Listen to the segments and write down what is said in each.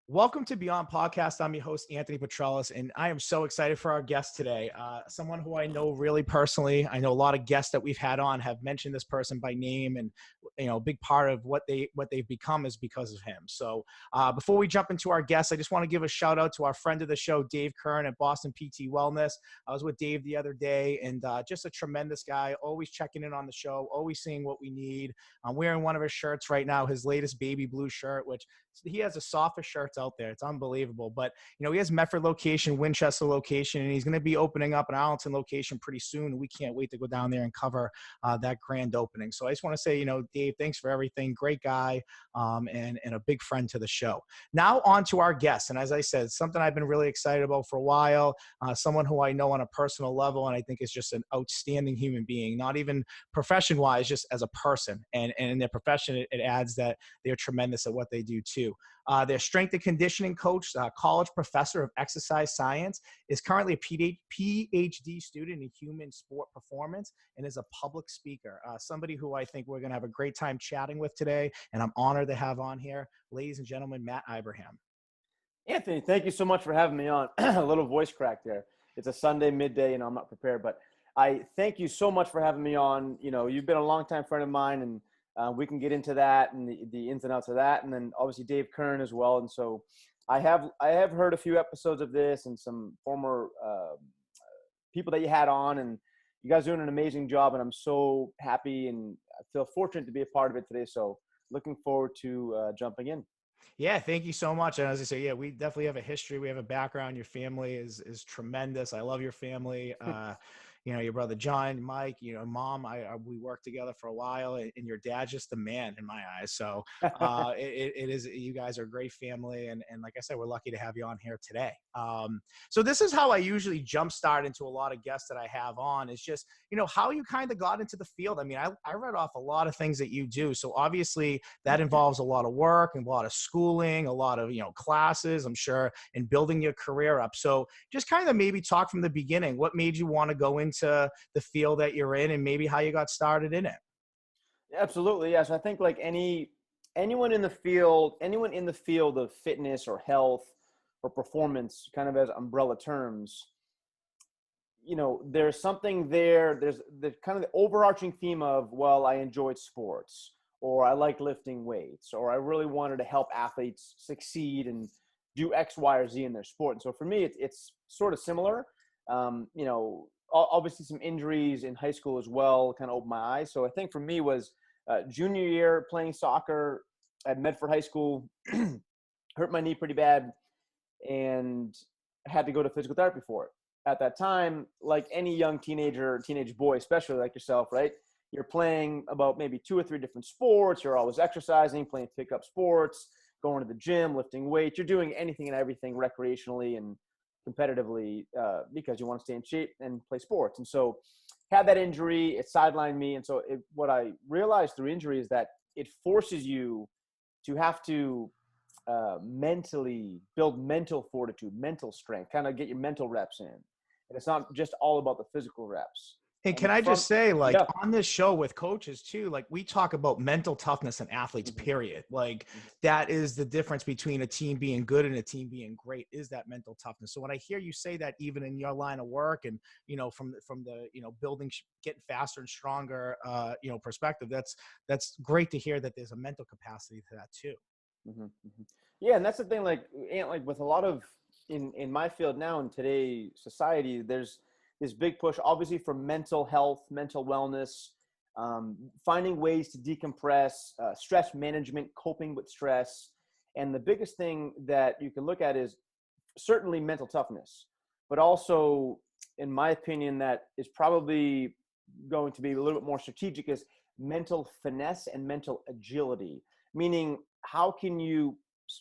Welcome to Beyond Podcast. I'm your host, Anthony Petralis, and I am so excited for our guest today. Someone who I know really personally. I know a lot of guests that we've had on have mentioned this person by name, and a big part of what they've become is because of him. So before we jump into our guests, I just want to give a shout out to our friend of the show, Dave Kern at Boston PT Wellness. I was with Dave the other day, and just a tremendous guy, always checking in on the show, always seeing what we need. I'm wearing one of his shirts right now, his latest baby blue shirt, which he has the softest shirts out there. It's unbelievable. But, he has Medford location, Winchester location, and he's going to be opening up an Arlington location pretty soon. We can't wait to go down there and cover that grand opening. So I just want to say, Dave, thanks for everything. Great guy, and a big friend to the show. Now on to our guest. And as I said, something I've been really excited about for a while, someone who I know on a personal level, and I think is just an outstanding human being, not even profession-wise, just as a person. And in their profession, it adds that they're tremendous at what they do too. Their strength and conditioning coach, college professor of exercise science, is currently a PhD student in human sport performance, and is a public speaker. Somebody who I think we're going to have a great time chatting with today, and I'm honored to have on here, ladies and gentlemen, Matt Ibrahim. Anthony, thank you so much for having me on. A little voice crack there. It's a Sunday midday, and I'm not prepared, but I thank you so much for having me on. You've been a longtime friend of mine, and we can get into that and the ins and outs of that, and then obviously Dave Kern as well. And so I have heard a few episodes of this and some former people that you had on, and you guys are doing an amazing job, and I'm so happy and I feel fortunate to be a part of it today. So looking forward to jumping in. Yeah, thank you so much. And as I say, yeah, we definitely have a history. We have a background. Your family is tremendous. I love your family. Your brother John, Mike, mom. We worked together for a while, and your dad's just the man in my eyes. So it is. You guys are a great family, and like I said, we're lucky to have you on here today. So this is how I usually jumpstart into a lot of guests that I have on. Is just how you kind of got into the field. I mean, I read off a lot of things that you do. So obviously that involves a lot of work and a lot of schooling, a lot of classes, I'm sure, and building your career up. So just kind of maybe talk from the beginning. What made you want to go into the field that you're in, and maybe how you got started in it? Absolutely, yes. I think like anyone in the field of fitness or health or performance, kind of as umbrella terms, there's something there. There's the kind of the overarching theme of, well, I enjoyed sports, or I like lifting weights, or I really wanted to help athletes succeed and do X, Y, or Z in their sport. And so for me, it's sort of similar. Obviously some injuries in high school as well kind of opened my eyes. So I think for me was junior year playing soccer at Medford High School, hurt my knee pretty bad, and had to go to physical therapy for it. At that time, like any young teenage boy, especially like yourself, right? You're playing about maybe 2 or 3 different sports. You're always exercising, playing pickup sports, going to the gym, lifting weights. You're doing anything and everything recreationally and competitively because you want to stay in shape and play sports. And so had that injury, it sidelined me. And so what I realized through injury is that it forces you to have to mentally build mental fortitude, mental strength, kind of get your mental reps in. And it's not just all about the physical reps. And can I just say, like, on this show with coaches too, like we talk about mental toughness in athletes, period. Like that is the difference between a team being good and a team being great, is that mental toughness. So when I hear you say that, even in your line of work and, from the, building, getting faster and stronger, perspective, that's great to hear that there's a mental capacity to that too. Yeah. And that's the thing, like with a lot of, in my field now in today's society, there's this big push, obviously, for mental health, mental wellness, finding ways to decompress, stress management, coping with stress. And the biggest thing that you can look at is certainly mental toughness, but also, in my opinion, that is probably going to be a little bit more strategic, is mental finesse and mental agility, meaning how can you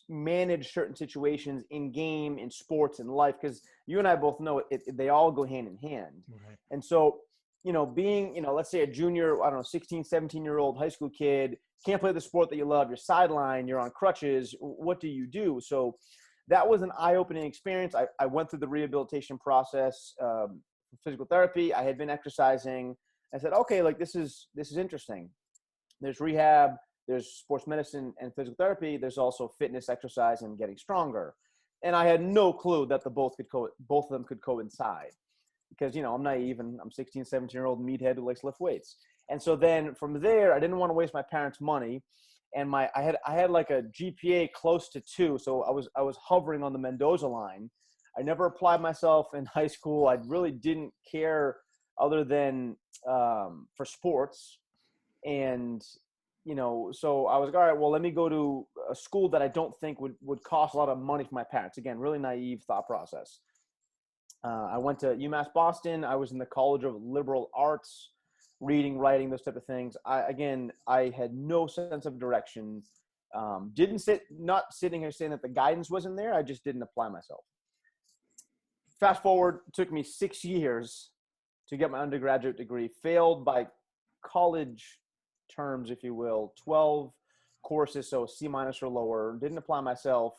manage certain situations in game, in sports, in life, because you and I both know they all go hand in hand. Right. And so, being, let's say a junior, 16, 17-year-old high school kid, can't play the sport that you love, you're sidelined, you're on crutches, what do you do? So that was an eye-opening experience. I went through the rehabilitation process, physical therapy. I had been exercising. I said, okay, like this is interesting. There's rehab, there's sports medicine and physical therapy. There's also fitness, exercise, and getting stronger. And I had no clue that both of them could coincide, because, I'm naive, and I'm 16, 17-year-old meathead who likes to lift weights. And so then from there, I didn't want to waste my parents' money. And I had like a GPA close to 2. So I was hovering on the Mendoza line. I never applied myself in high school. I really didn't care other than for sports. And, so I was like, all right, well, let me go to a school that I don't think would cost a lot of money for my parents. Again, really naive thought process. I went to UMass Boston. I was in the College of Liberal Arts, reading, writing, those type of things. I had no sense of direction. Not sitting here saying that the guidance wasn't there. I just didn't apply myself. Fast forward, it took me 6 years to get my undergraduate degree, failed by college terms, if you will, 12 courses, so C- or lower, didn't apply myself,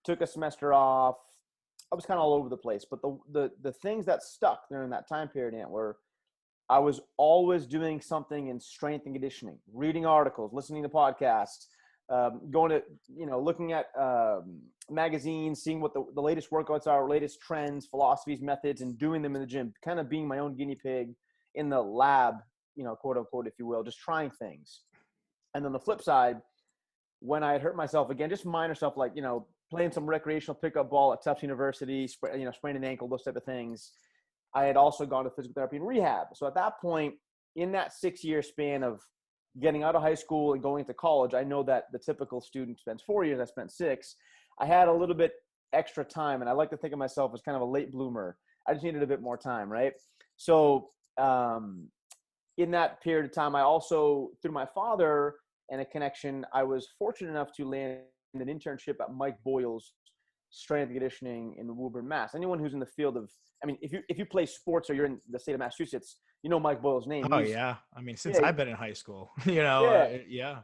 took a semester off. I was kind of all over the place, but the things that stuck during that time period, Ant, were I was always doing something in strength and conditioning, reading articles, listening to podcasts, going to, looking at magazines, seeing what the latest workouts are, latest trends, philosophies, methods, and doing them in the gym, kind of being my own guinea pig in the lab, quote unquote, if you will, just trying things. And on the flip side, when I had hurt myself again, just minor stuff like, playing some recreational pickup ball at Tufts University, sprained an ankle, those type of things. I had also gone to physical therapy and rehab. So at that point, in that 6-year span of getting out of high school and going to college, I know that the typical student spends 4 years. I spent 6. I had a little bit extra time, and I like to think of myself as kind of a late bloomer. I just needed a bit more time, right? So in that period of time, I also, through my father and a connection, I was fortunate enough to land an internship at Mike Boyle's strength and conditioning in Woburn, Mass. Anyone who's in the field of, if you play sports or you're in the state of Massachusetts, Mike Boyle's name. Oh yeah. Since Yeah, I've been in high school, yeah. yeah.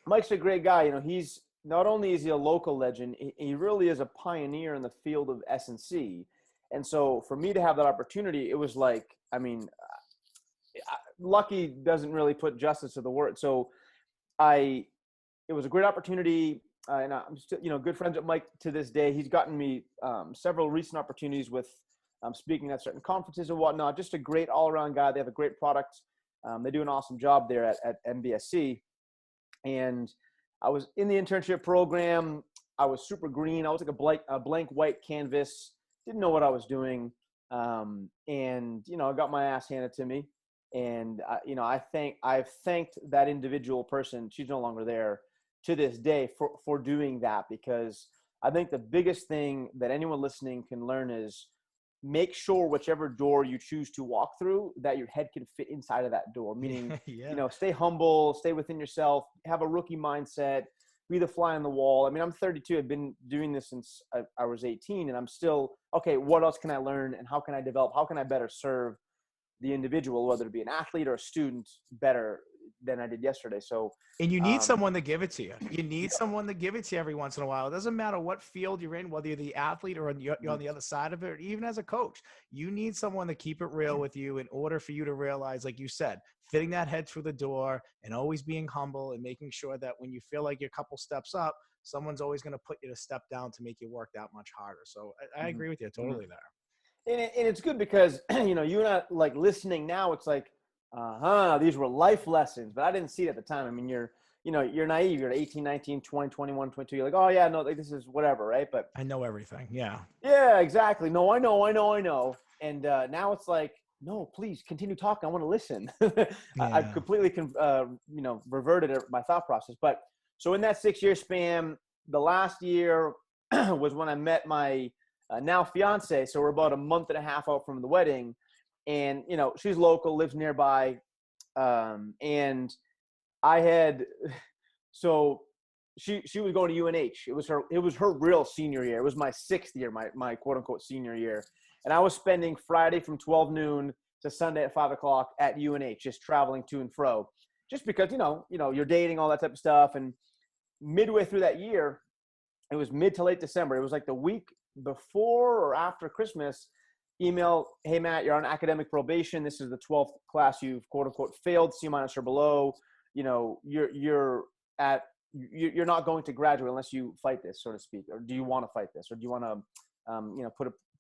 Mike's a great guy. He's not only is he a local legend, he really is a pioneer in the field of S&C. And so for me to have that opportunity, it was like, lucky doesn't really put justice to the word. So it was a great opportunity. And I'm still, good friends with Mike to this day. He's gotten me several recent opportunities with speaking at certain conferences and whatnot. Just a great all-around guy. They have a great product. They do an awesome job there at MBSC. And I was in the internship program. I was super green. I was like a blank white canvas. Didn't know what I was doing. And I got my ass handed to me. And I've thanked that individual person. She's no longer there to this day for doing that, because I think the biggest thing that anyone listening can learn is make sure whichever door you choose to walk through, that your head can fit inside of that door. Meaning, Yeah. Stay humble, stay within yourself, have a rookie mindset, be the fly on the wall. I'm 32. I've been doing this since I was 18, and I'm still, okay, what else can I learn, and how can I develop? How can I better serve the individual, whether it be an athlete or a student, better than I did yesterday? So, And you need someone to give it to you. You need yeah. someone to give it to you every once in a while. It doesn't matter what field you're in, whether you're the athlete or you're on the other side of it, or even as a coach. You need someone to keep it real with you in order for you to realize, like you said, fitting that head through the door and always being humble and making sure that when you feel like you're a couple steps up, someone's always going to put you to step down to make you work that much harder. So I agree with you totally there. And it's good because, you and I, like, listening now, it's like, these were life lessons, but I didn't see it at the time. You're naive. You're 18, 19, 20, 21, 22. You're like, oh yeah, no, like, this is whatever. Right. But I know everything. Yeah. yeah, exactly. No, I know. And now it's like, no, please continue talking. I want to listen. I've completely, reverted my thought process. But so in that 6-year span, the last year was when I met my now fiance. So we're about a month and a half out from the wedding, and she's local, lives nearby, and I had so she was going to UNH. It was her real senior year. It was my 6th year, my quote unquote senior year, and I was spending Friday from 12 noon to Sunday at 5 o'clock at UNH, just traveling to and fro, just because you're dating, all that type of stuff. And midway through that year, it was mid to late December. It was like the week before or after Christmas. Email, hey Matt, you're on academic probation. This is the 12th class you've quote unquote failed, C- or below. you're you're not going to graduate unless you fight this, so to speak. Or do you want to fight this? Or do you want to,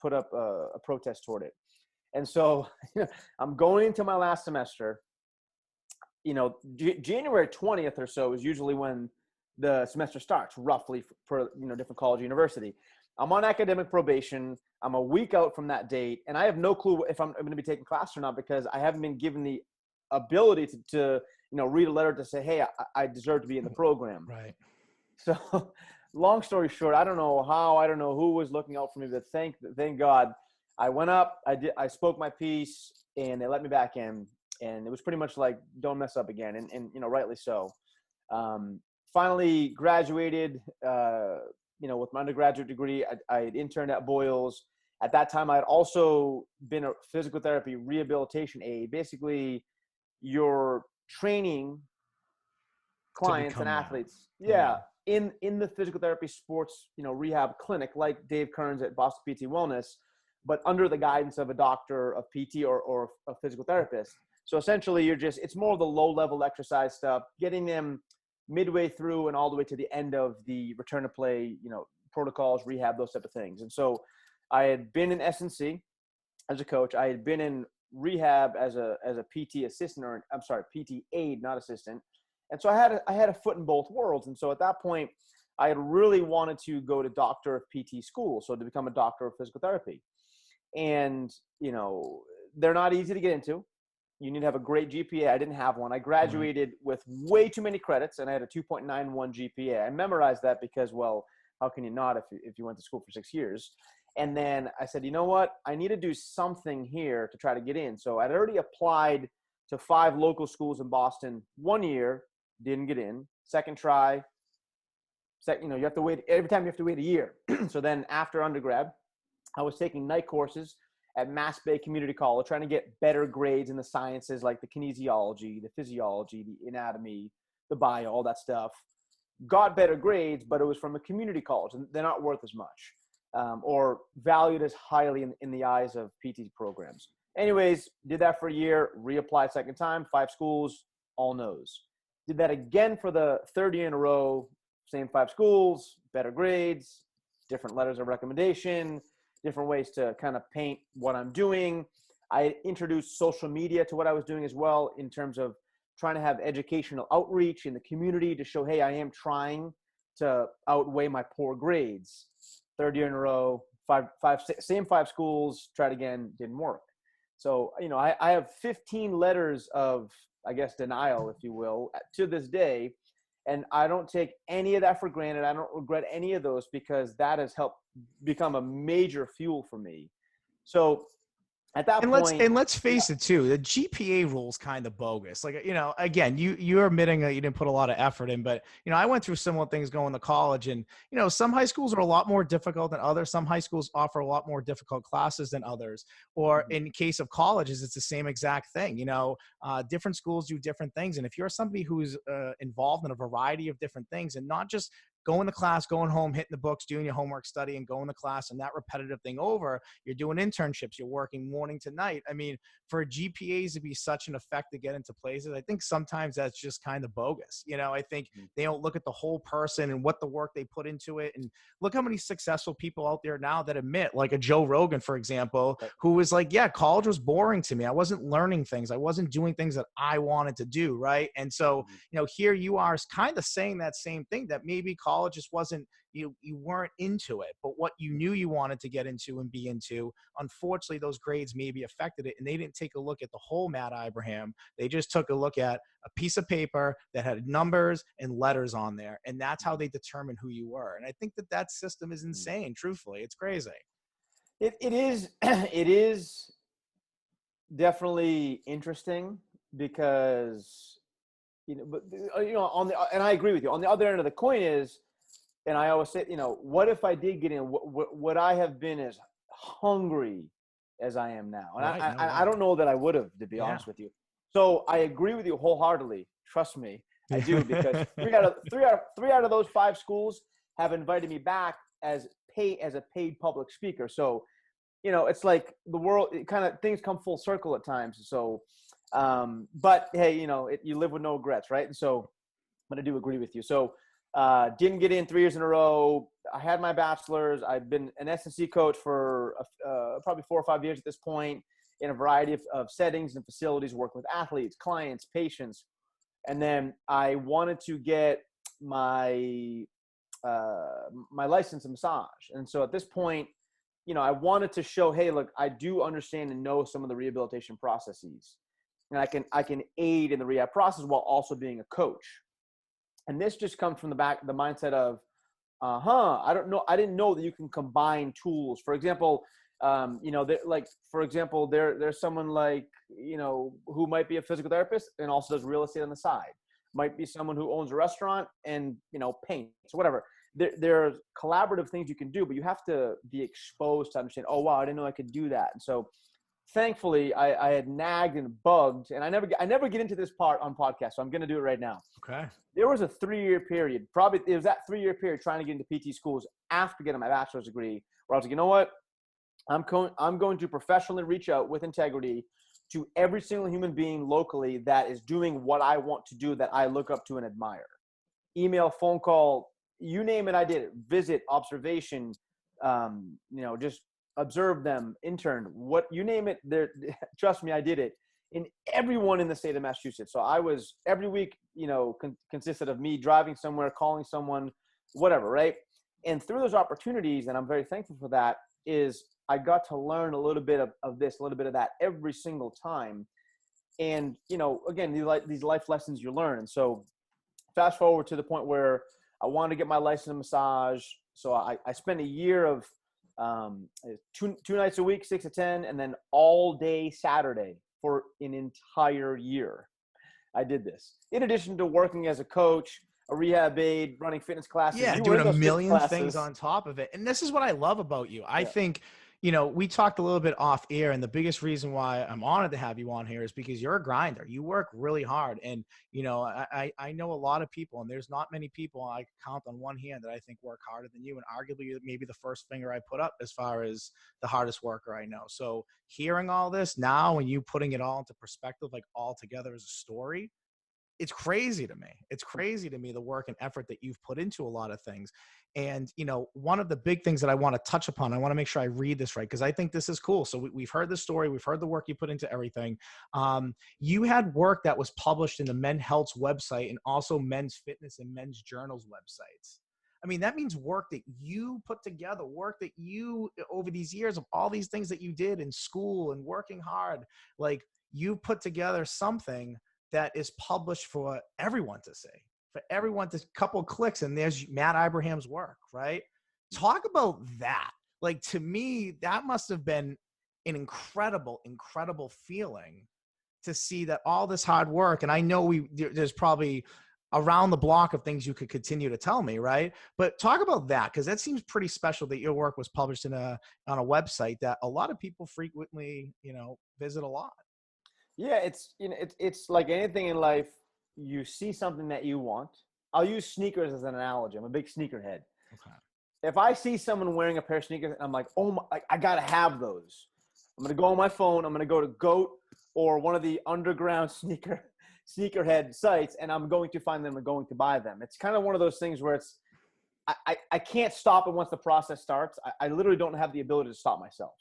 put up a protest toward it? And so I'm going into my last semester. January 20th or so is usually when the semester starts, roughly for different college or university. I'm on academic probation. I'm a week out from that date, and I have no clue if I'm going to be taking class or not, because I haven't been given the ability to read a letter to say, hey, I deserve to be in the program. Right. So long story short, I don't know how, I don't know who was looking out for me, but thank God I went up, I spoke my piece, and they let me back in. And it was pretty much like, don't mess up again. And rightly so. Finally graduated, with my undergraduate degree. I had interned at Boyles. At that time, I had also been a physical therapy rehabilitation aide. Basically, you're training clients and athletes. Yeah. In the physical therapy sports, rehab clinic, like Dave Kearns at Boston PT Wellness, but under the guidance of a doctor of PT or a physical therapist. So essentially it's more of the low level exercise stuff, getting them midway through and all the way to the end of the return to play, protocols, rehab, those type of things. And so I had been in S&C as a coach. I had been in rehab as a PT assistant, PT aide, not assistant. And so I had a foot in both worlds. And so at that point, I had really wanted to go to doctor of PT school, so to become a doctor of physical therapy. And, they're not easy to get into. You need to have a great GPA. I didn't have one. I graduated with way too many credits, and I had a 2.91 GPA. I memorized that because, well, how can you not if you went to school for 6 years? And then I said, you know what? I need to do something here to try to get in. So I'd already applied to 5 local schools in Boston 1 year, didn't get in. Second try, you have to wait. Every time you have to wait a year. So then after undergrad, I was taking night courses at Mass Bay Community College, trying to get better grades in the sciences like the kinesiology, the physiology, the anatomy, the bio, all that stuff. Got better grades, but it was from a community college, and they're not worth as much or valued as highly in the eyes of PT programs. Anyways, did that for a year, reapplied second time, 5 schools, all no's. Did that again for the third year in a row, same 5 schools, better grades, different letters of recommendation, different ways to kind of paint what I'm doing. I introduced social media to what I was doing as well, in terms of trying to have educational outreach in the community to show, hey, I am trying to outweigh my poor grades. Third year in a row, same 5 schools, tried again, didn't work. So, I have 15 letters of, I guess, denial, if you will, to this day. And I don't take any of that for granted. I don't regret any of those, because that has helped become a major fuel for me. So at that point, let's face it too, the GPA rule is kind of bogus. Like, again, you're admitting that you didn't put a lot of effort in, but I went through similar things going to college, and some high schools are a lot more difficult than others. Some high schools offer a lot more difficult classes than others. Or in case of colleges, it's the same exact thing. Different schools do different things, and if you're somebody who's involved in a variety of different things, and not just going to class, going home, hitting the books, doing your homework, studying, going to class, and that repetitive thing over, you're doing internships, you're working morning to night. I mean, for GPAs to be such an effect to get into places, I think sometimes that's just kind of bogus. I think they don't look at the whole person and what the work they put into it. And look how many successful people out there now that admit, like a Joe Rogan, for example, who was like, yeah, college was boring to me. I wasn't learning things. I wasn't doing things that I wanted to do. Right. And so, here you are kind of saying that same thing, that maybe college just wasn't, you weren't into it, but what you knew you wanted to get into and be into, unfortunately, those grades maybe affected it. And they didn't take a look at the whole Matt Ibrahim. They just took a look at a piece of paper that had numbers and letters on there. And that's how they determine who you were. And I think that system is insane. Truthfully, it's crazy. It is, it is definitely interesting, because, and I agree with you. On the other end of the coin is, and I always say, what if I did get in? Would I have been as hungry as I am now? And I don't know that I would have, to be honest with you. So I agree with you wholeheartedly. Trust me, I do, because three out of those 5 schools have invited me back as a paid public speaker. So, it's like the world, things come full circle at times. So But hey, you live with no regrets, right? And so I do agree with you. So didn't get in 3 years in a row. I had my bachelor's. I've been an S&C coach for probably 4 or 5 years at this point in a variety of settings and facilities, work with athletes, clients, patients. And then I wanted to get my my license in massage. And so at this point, I wanted to show, hey, look, I do understand and know some of the rehabilitation processes, and I can aid in the rehab process while also being a coach. And this just comes from the mindset of, I didn't know that you can combine tools. For example, there's someone like, who might be a physical therapist and also does real estate on the side. Might be someone who owns a restaurant and, paints, whatever. There's collaborative things you can do, but you have to be exposed to understand, oh, wow, I didn't know I could do that. And so thankfully I had nagged and bugged, and I never get into this part on podcast. So I'm going to do it right now. Okay. There was a 3-year period, probably it was that 3-year period trying to get into PT schools after getting my bachelor's degree, where I was like, you know what? I'm going to professionally reach out with integrity to every single human being locally that is doing what I want to do, that I look up to and admire. Email, phone call, you name it, I did it. Visit, observation, just observe them, intern, what you name it. There, trust me, I did it. In everyone in the state of Massachusetts. So I was every week, consisted of me driving somewhere, calling someone, whatever, right? And through those opportunities, and I'm very thankful for that, is I got to learn a little bit of this, a little bit of that every single time. And, again, these life lessons you learn. And so fast forward to the point where I wanted to get my license in massage. So I spent a year of two nights a week, 6 to 10, and then all day Saturday for an entire year. I did this. In addition to working as a coach, a rehab aide, running fitness classes. Yeah, doing a million things on top of it. And this is what I love about you. I think, we talked a little bit off air, and the biggest reason why I'm honored to have you on here is because you're a grinder. You work really hard. And, I know a lot of people, and there's not many people I can count on one hand that I think work harder than you. And arguably maybe the first finger I put up as far as the hardest worker I know. So hearing all this now and you putting it all into perspective, like all together as a story, it's crazy to me. It's crazy to me, the work and effort that you've put into a lot of things. And, one of the big things that I want to touch upon, I want to make sure I read this right, because I think this is cool. So we've heard the story. We've heard the work you put into everything. You had work that was published in the Men's Health's website and also Men's Fitness and Men's Journal's websites. I mean, that means work that you put together, work that you, over these years of all these things that you did in school and working hard, like you put together something that is published for everyone to see, for everyone to couple clicks, and there's Matt Ibrahim's work, right? Talk about that. Like, to me, that must have been an incredible, incredible feeling to see that all this hard work, and I know there's probably around the block of things you could continue to tell me, right? But talk about that, because that seems pretty special that your work was published on a website that a lot of people frequently, visit a lot. Yeah, it's like anything in life. You see something that you want. I'll use sneakers as an analogy. I'm a big sneakerhead. Okay. If I see someone wearing a pair of sneakers, I'm like, oh my, I gotta have those. I'm gonna go on my phone. I'm gonna go to Goat or one of the underground sneakerhead sites, and I'm going to find them and going to buy them. It's kind of one of those things where it's I can't stop it once the process starts. I literally don't have the ability to stop myself.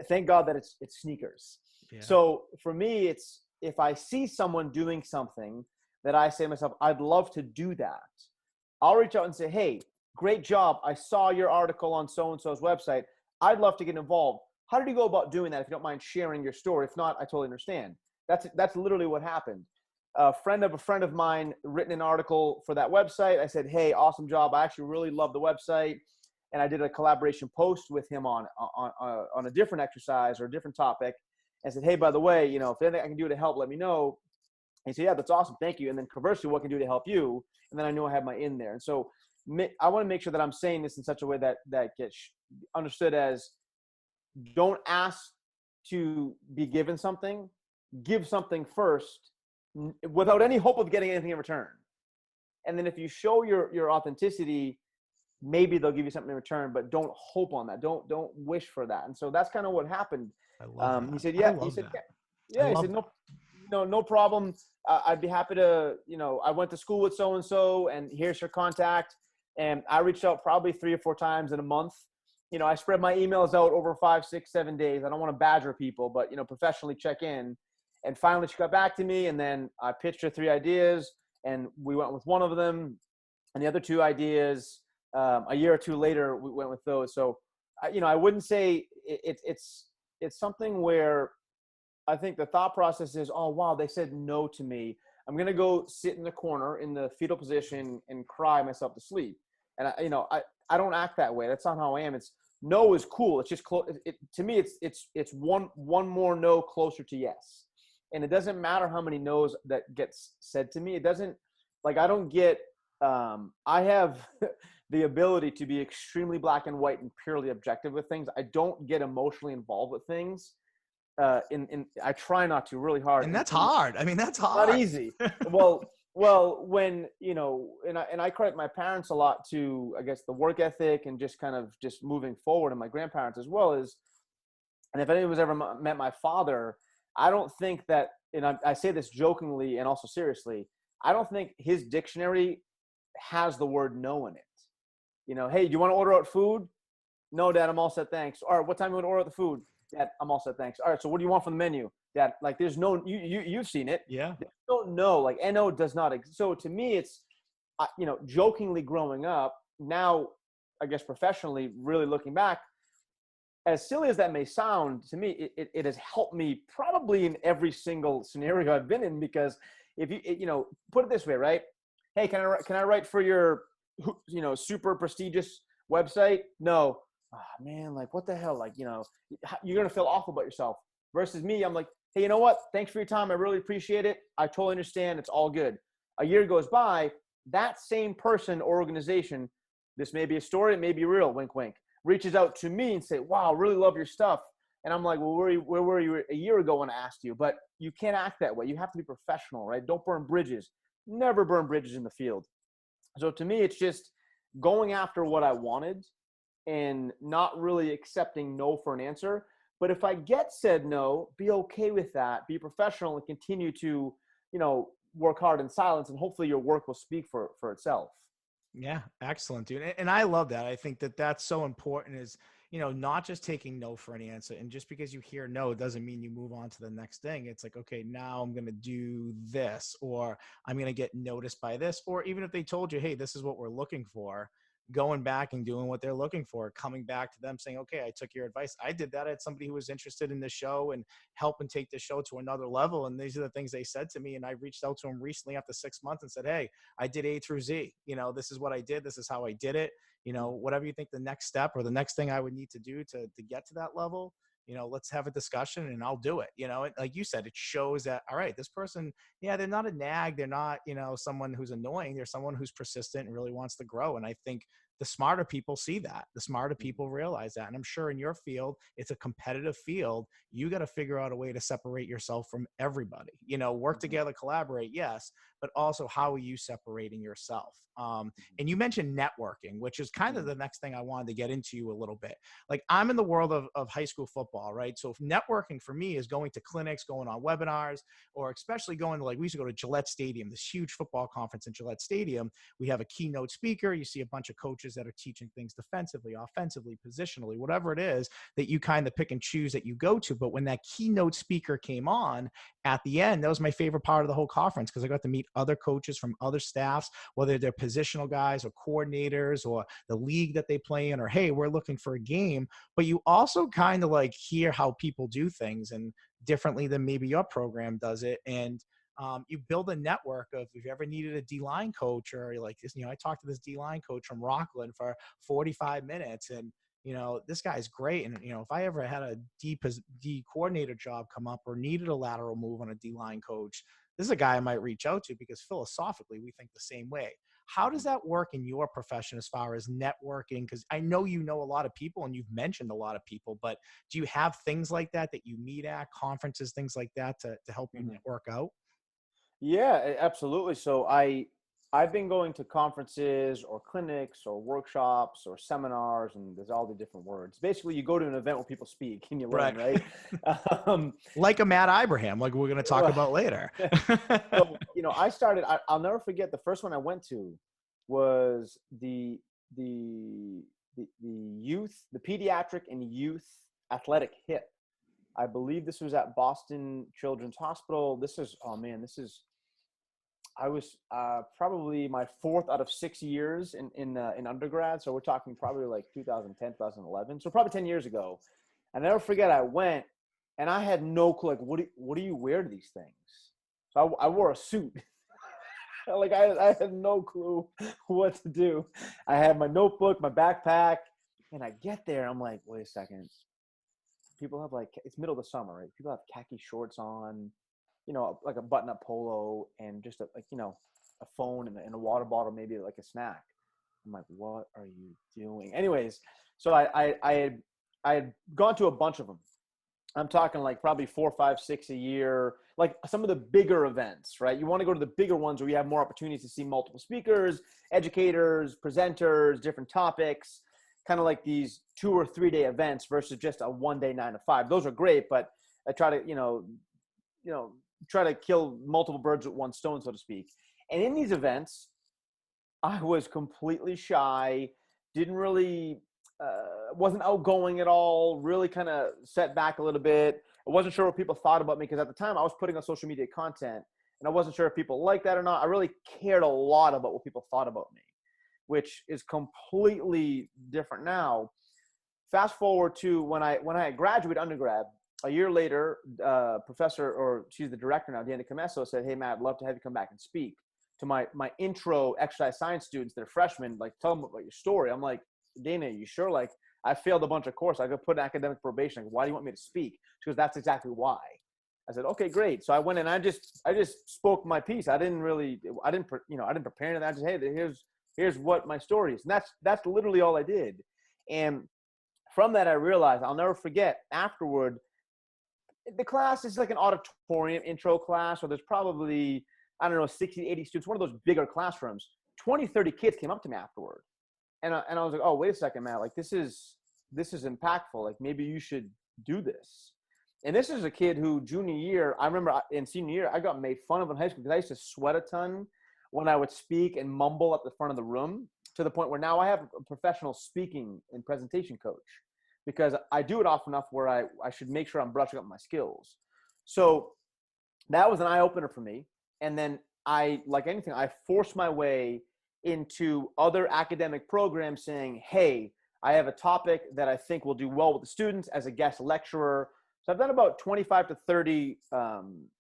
Thank God that it's sneakers. Yeah. So for me, it's if I see someone doing something that I say to myself, I'd love to do that. I'll reach out and say, hey, great job. I saw your article on so-and-so's website. I'd love to get involved. How did you go about doing that? If you don't mind sharing your story. If not, I totally understand. That's literally what happened. A friend of mine written an article for that website. I said, hey, awesome job. I actually really love the website. And I did a collaboration post with him on a different exercise or a different topic. I said, hey, by the way, if there's anything I can do to help, let me know. And he said, yeah, that's awesome. Thank you. And then conversely, what can I do to help you? And then I knew I had my in there. And so I want to make sure that I'm saying this in such a way that gets understood as, don't ask to be given something, give something first without any hope of getting anything in return. And then if you show your authenticity, maybe they'll give you something in return, but don't hope on that. Don't wish for that. And so that's kind of what happened. I love that. He said, yeah. He said, that. yeah. He said, no problem. I'd be happy to, I went to school with so-and-so and here's your contact. And I reached out probably 3 or 4 times in a month. I spread my emails out over 5, 6, 7 days. I don't want to badger people, but, professionally check in. And finally she got back to me, and then I pitched her 3 ideas and we went with one of them. And the other 2 ideas, a year or 2 later, we went with those. So, I wouldn't say it's something where I think the thought process is, oh, wow, they said no to me. I'm going to go sit in the corner in the fetal position and cry myself to sleep. And I don't act that way. That's not how I am. It's no is cool. It's just to me, it's one more no closer to yes. And it doesn't matter how many no's that gets said to me. It doesn't, like, I don't get, I have the ability to be extremely black and white and purely objective with things. I don't get emotionally involved with things. I try not to, really hard. And that's hard. I mean, that's Not hard. easy. Well, when, and I credit my parents a lot to, I guess, the work ethic and just kind of just moving forward, and my grandparents as well, and if anyone's ever met my father, I don't think that, and I say this jokingly and also seriously, I don't think his dictionary has the word no in it. Hey, do you want to order out food? No, Dad, I'm all set, thanks. All right, what time you want to order out the food? Dad, I'm all set, thanks. All right, so what do you want from the menu? Dad, like, there's no, you've seen it. Yeah. Don't know, like, NO does not exist. So to me, it's, jokingly growing up, now, I guess professionally, really looking back, as silly as that may sound, to me, it has helped me probably in every single scenario I've been in, because if put it this way, right? Hey, can I write for your, super prestigious website? No. Oh, man, like, what the hell? Like, you're going to feel awful about yourself. Versus me, I'm like, hey, you know what? Thanks for your time. I really appreciate it. I totally understand. It's all good. A year goes by, that same person or organization, this may be a story, it may be real, wink, wink, reaches out to me and say, wow, really love your stuff. And I'm like, well, where were you a year ago when I asked you? But you can't act that way. You have to be professional, right? Don't burn bridges. Never burn bridges in the field. So to me, it's just going after what I wanted and not really accepting no for an answer. But if I get said no, be okay with that. Be professional and continue to, work hard in silence, and hopefully your work will speak for itself. Yeah, excellent, dude. And I love that. I think that that's so important, is, not just taking no for an answer. And just because you hear no doesn't mean you move on to the next thing. It's like, okay, now I'm going to do this, or I'm going to get noticed by this. Or even if they told you, hey, this is what we're looking for, going back and doing what they're looking for, coming back to them saying, okay, I took your advice. I did that. I had somebody who was interested in the show and helping take the show to another level. And these are the things they said to me. And I reached out to them recently after 6 months and said, hey, I did A through Z. This is what I did. This is how I did it. Whatever you think the next step or the next thing I would need to do to get to that level, let's have a discussion and I'll do it. Like you said, it shows that, all right, this person, yeah, they're not a nag. They're not, someone who's annoying. They're someone who's persistent and really wants to grow. And I think the smarter people see that. The smarter people realize that. And I'm sure in your field, it's a competitive field. You got to figure out a way to separate yourself from everybody. Work together, collaborate, yes, but also how are you separating yourself? And you mentioned networking, which is kind of the next thing I wanted to get into a little bit. Like, I'm in the world of high school football, right? So if networking for me is going to clinics, going on webinars, or especially going to, like, we used to go to Gillette Stadium, this huge football conference in Gillette Stadium. We have a keynote speaker. You see a bunch of coaches that are teaching things defensively, offensively, positionally, whatever it is that you kind of pick and choose that you go to. But when that keynote speaker came on at the end, that was my favorite part of the whole conference, because I got to meet other coaches from other staffs, whether they're positional guys or coordinators or the league that they play in, or, hey, we're looking for a game. But you also kind of like hear how people do things and differently than maybe your program does it. And you build a network of, if you ever needed a D-line coach, or you're like, I talked to this D-line coach from Rockland for 45 minutes, and this guy's great. And, if I ever had a D coordinator job come up or needed a lateral move on a D-line coach, this is a guy I might reach out to, because philosophically we think the same way. How does that work in your profession as far as networking? Because I know you know a lot of people and you've mentioned a lot of people, but do you have things like that you meet at conferences, things like that to help you network out? Yeah, absolutely. So I've been going to conferences or clinics or workshops or seminars, and there's all the different words. Basically, you go to an event where people speak and you learn, Right. right? Um, Like a Matt Ibrahim, like we're going to talk about later. so, I'll never forget the first one I went to was the, the pediatric and youth athletic hip. I believe this was at Boston Children's Hospital. I was probably my fourth out of 6 years in undergrad. So we're talking probably like 2010, 2011. So probably 10 years ago. I never forget I went and I had no clue, like, what do you wear to these things? So I wore a suit. Like I had no clue what to do. I had my notebook, my backpack, and I get there. I'm like, wait a second. People have like, it's middle of the summer, right? People have khaki shorts on, like a button-up polo and just a phone and a water bottle, maybe like a snack. I'm like, what are you doing? Anyways, so I had gone to a bunch of them. I'm talking like probably 4, 5, 6 a year, like some of the bigger events, right? You want to go to the bigger ones where you have more opportunities to see multiple speakers, educators, presenters, different topics, kind of like these 2 or 3 day events versus just a 1 day 9 to 5. Those are great, but I try to, try to kill multiple birds with one stone, so to speak. And in these events, I was completely shy, didn't really, wasn't outgoing at all, really kind of set back a little bit. I wasn't sure what people thought about me because at the time I was putting on social media content and I wasn't sure if people liked that or not. I really cared a lot about what people thought about me, which is completely different now. Fast forward to when I graduated undergrad, a year later, professor, or she's the director now, Dana Comesso, said, "Hey, Matt, I'd love to have you come back and speak to my intro exercise science students that are freshmen. Like, tell them about your story." I'm like, "Dana, you sure? Like, I failed a bunch of courses. I could put in academic probation. Like, why do you want me to speak?" She goes, "That's exactly why." I said, "Okay, great." So I went and I just spoke my piece. I didn't prepare anything. I just, "Hey, here's what my story is." And that's literally all I did. And from that, I realized, I'll never forget, afterward, the class is like an auditorium intro class, or there's probably, I don't know, 60, 80 students, one of those bigger classrooms. 20, 30 kids came up to me afterward. And I was like, "Oh, wait a second, Matt, like this is impactful. Like maybe you should do this." And this is a kid who junior year, I remember in senior year, I got made fun of in high school because I used to sweat a ton when I would speak and mumble at the front of the room, to the point where now I have a professional speaking and presentation coach because I do it often enough where I should make sure I'm brushing up my skills. So that was an eye opener for me. And then like anything, I forced my way into other academic programs saying, "Hey, I have a topic that I think will do well with the students as a guest lecturer." So I've done about 25 to 30,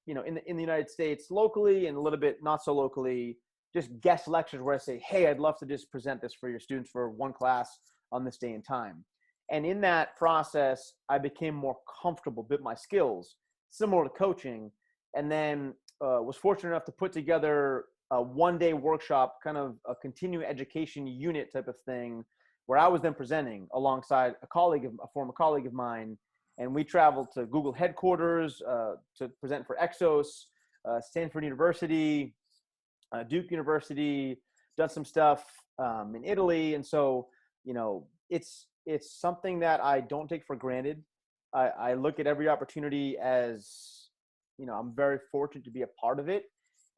in the United States locally and a little bit not so locally, just guest lectures where I say, "Hey, I'd love to just present this for your students for one class on this day and time." And in that process, I became more comfortable, built my skills, similar to coaching, and then was fortunate enough to put together a 1 day workshop, kind of a continuing education unit type of thing, where I was then presenting alongside a former colleague of mine. And we traveled to Google headquarters to present for Exos, Stanford University, Duke University, done some stuff in Italy. And so, it's something that I don't take for granted. I look at every opportunity as, I'm very fortunate to be a part of it.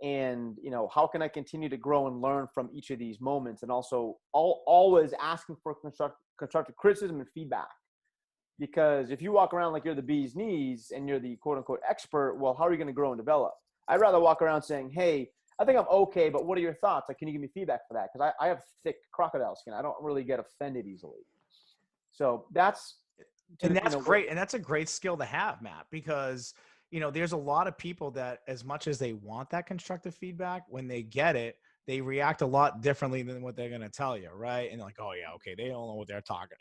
And, how can I continue to grow and learn from each of these moments? And also always asking for constructive criticism and feedback. Because if you walk around like you're the bee's knees and you're the quote unquote expert, well, how are you going to grow and develop? I'd rather walk around saying, "Hey, I think I'm okay, but what are your thoughts? Like, can you give me feedback for that?" Because I have thick crocodile skin. I don't really get offended easily. So that's And that's great. And that's a great skill to have, Matt, because, there's a lot of people that, as much as they want that constructive feedback, when they get it, they react a lot differently than what they're going to tell you. Right. And like, "Oh yeah, okay, they don't know what they're talking,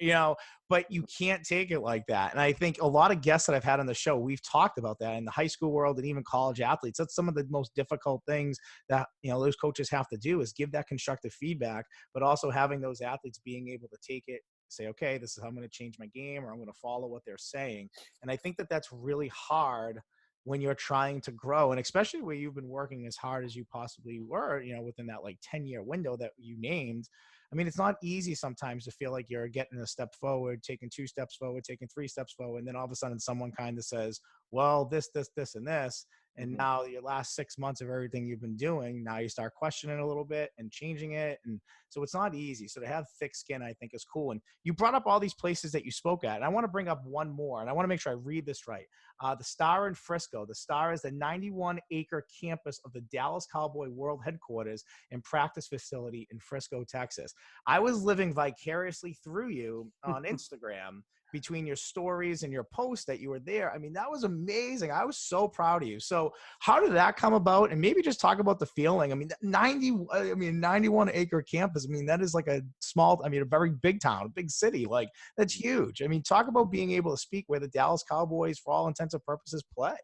but you can't take it like that. And I think a lot of guests that I've had on the show, we've talked about that in the high school world and even college athletes. That's some of the most difficult things that, those coaches have to do, is give that constructive feedback, but also having those athletes being able to take it, say, "Okay, this is how I'm going to change my game," or "I'm going to follow what they're saying." And I think that that's really hard when you're trying to grow, and especially where you've been working as hard as you possibly were, within that like 10-year window that you named. I mean, it's not easy sometimes to feel like you're getting a step forward, taking 2 steps forward, taking 3 steps forward, and then all of a sudden someone kind of says, well, this, and this. And Mhm. now your last 6 months of everything you've been doing, now you start questioning a little bit and changing it. And so it's not easy. So to have thick skin, I think, is cool. And you brought up all these places that you spoke at. And I want to bring up one more, and I want to make sure I read this right. The Star in Frisco. The Star is the 91-acre campus of the Dallas Cowboy World Headquarters and practice facility in Frisco, Texas. I was living vicariously through you on Instagram between your stories and your posts that you were there. I mean, that was amazing. I was so proud of you. So how did that come about? And maybe just talk about the feeling. I mean, 91-acre campus. I mean, that is like a very big town, a big city. Like, that's huge. I mean, talk about being able to speak where the Dallas Cowboys, for all intents and purposes, play.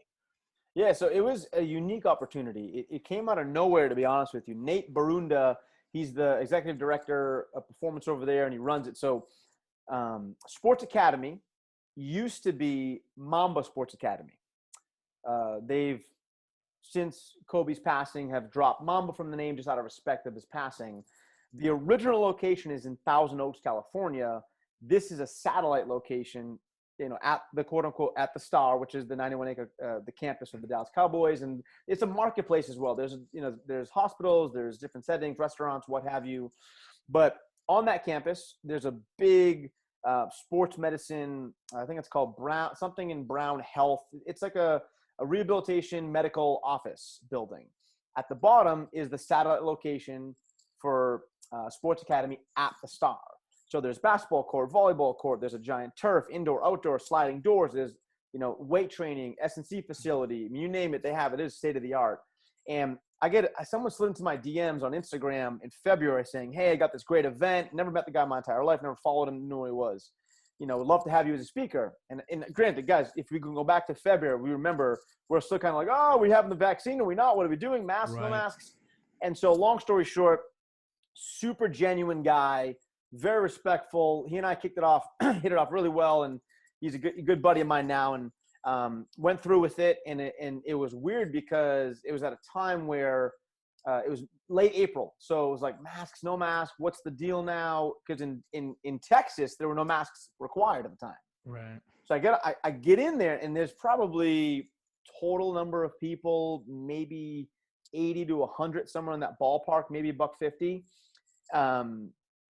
Yeah, so it was a unique opportunity. It came out of nowhere, to be honest with you. Nate Barunda, he's the executive director of performance over there, and he runs it. So Sports Academy used to be Mamba Sports Academy. They've, since Kobe's passing, have dropped Mamba from the name just out of respect of his passing. The original location is in Thousand Oaks, California. This is a satellite location, at the quote unquote at the Star, which is the 91-acre the campus of the Dallas Cowboys, and it's a marketplace as well. There's hospitals, there's different settings, restaurants, what have you. But on that campus, there's a big sports medicine. I think it's called Brown Health. It's like a rehabilitation medical office building. At the bottom is the satellite location for Sports Academy at the Star. So there's basketball court, volleyball court, there's a giant turf, indoor, outdoor, sliding doors, there's, weight training, S&C facility, you name it, they have it. It is state of the art. And someone slid into my DMs on Instagram in February saying, hey, I got this great event, never met the guy my entire life, never followed him, knew who he was. Would love to have you as a speaker. And granted, guys, if we can go back to February, we remember we're still kind of like, oh, are we having the vaccine? Are we not? What are we doing? Masks, no masks? And so long story short, super genuine guy, very respectful. He and I kicked it off, hit it off really well. And he's a good buddy of mine now, and went through with it. And it was weird because it was at a time where it was late April. So it was like masks, no masks. What's the deal now? Because in Texas, there were no masks required at the time. Right. So I get in there, and there's probably total number of people, maybe 80 to 100, somewhere in that ballpark, maybe $150.